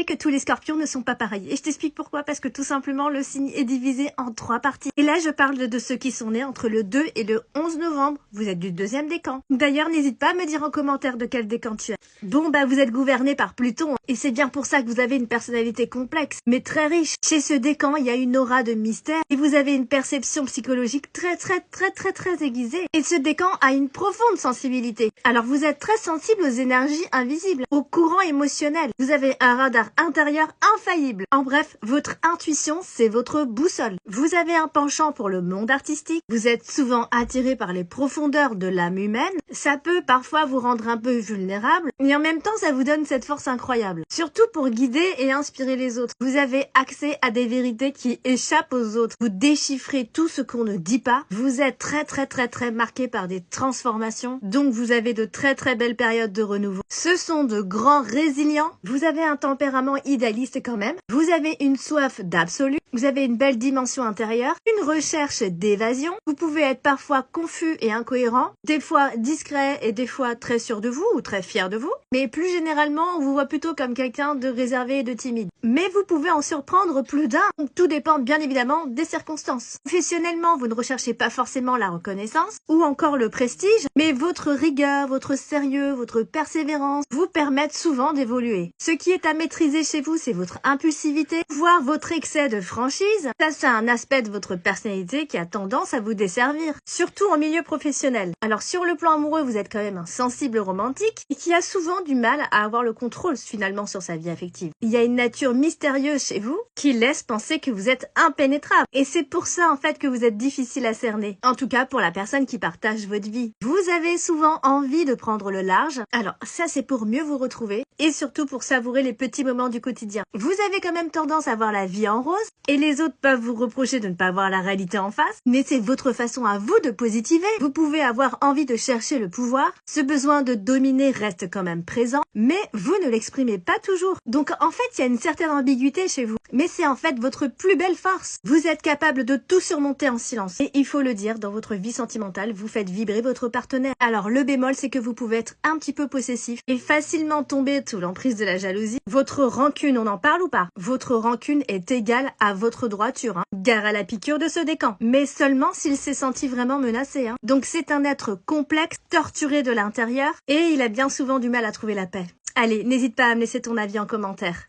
sais que tous les scorpions ne sont pas pareils. Et je t'explique pourquoi, parce que tout simplement, le signe est divisé en 3 parties. Et là, je parle de ceux qui sont nés entre le 2 et le 11 novembre. Vous êtes du 2e décan. D'ailleurs, n'hésite pas à me dire en commentaire de quel décan tu es. Bon, bah, vous êtes gouverné par Pluton. Et c'est bien pour ça que vous avez une personnalité complexe, mais très riche. Chez ce décan, il y a une aura de mystère. Et vous avez une perception psychologique très aiguisée. Et ce décan a une profonde sensibilité. Alors, vous êtes très sensible aux énergies invisibles, aux courants émotionnels. Vous avez un radar intérieur infaillible. En bref, votre intuition, c'est votre boussole. Vous avez un penchant pour le monde artistique. Vous êtes souvent attiré par les profondeurs de l'âme humaine. Ça peut parfois vous rendre un peu vulnérable, mais en même temps, ça vous donne cette force incroyable. Surtout pour guider et inspirer les autres. Vous avez accès à des vérités qui échappent aux autres. Vous déchiffrez tout ce qu'on ne dit pas. Vous êtes très marqué par des transformations. Donc, vous avez de très belles périodes de renouveau. Ce sont de grands résilients. Vous avez un tempérament idéaliste quand même. Vous avez une soif d'absolu. Vous avez une belle dimension intérieure. Une recherche d'évasion. Vous pouvez être parfois confus et incohérent. Des fois discret et des fois très sûr de vous ou très fier de vous. Mais plus généralement, on vous voit plutôt comme quelqu'un de réservé et de timide. Mais vous pouvez en surprendre plus d'un. Donc tout dépend bien évidemment des circonstances. Professionnellement, vous ne recherchez pas forcément la reconnaissance ou encore le prestige, mais votre rigueur, votre sérieux, votre persévérance vous permettent souvent d'évoluer. Ce qui est à maîtriser chez vous, c'est votre impulsivité, voire votre excès de franchise. Ça, c'est un aspect de votre personnalité qui a tendance à vous desservir, surtout en milieu professionnel. Alors sur le plan amoureux, vous êtes quand même un sensible romantique et qui a souvent du mal à avoir le contrôle finalement sur sa vie affective. Il y a une nature mystérieuse chez vous qui laisse penser que vous êtes impénétrable. Et c'est pour ça en fait que vous êtes difficile à cerner. En tout cas pour la personne qui partage votre vie. Vous avez souvent envie de prendre le large. Alors ça c'est pour mieux vous retrouver et surtout pour savourer les petits moments du quotidien. Vous avez quand même tendance à voir la vie en rose et les autres peuvent vous reprocher de ne pas voir la réalité en face. Mais c'est votre façon à vous de positiver. Vous pouvez avoir envie de chercher le pouvoir. Ce besoin de dominer reste quand même présent, mais vous ne l'exprimez pas toujours. Donc en fait, il y a une certaine ambiguïté chez vous. Mais c'est en fait votre plus belle force. Vous êtes capable de tout surmonter en silence. Et il faut le dire, dans votre vie sentimentale, vous faites vibrer votre partenaire. Alors le bémol, c'est que vous pouvez être un petit peu possessif et facilement tomber sous l'emprise de la jalousie. Votre rancune, on en parle ou pas? Votre rancune est égale à votre droiture. Gare à la piqûre de ce décan. Mais seulement s'il s'est senti vraiment menacé. Donc c'est un être complexe, torturé de l'intérieur et il a bien souvent du mal à trouver la paix. Allez, n'hésite pas à me laisser ton avis en commentaire.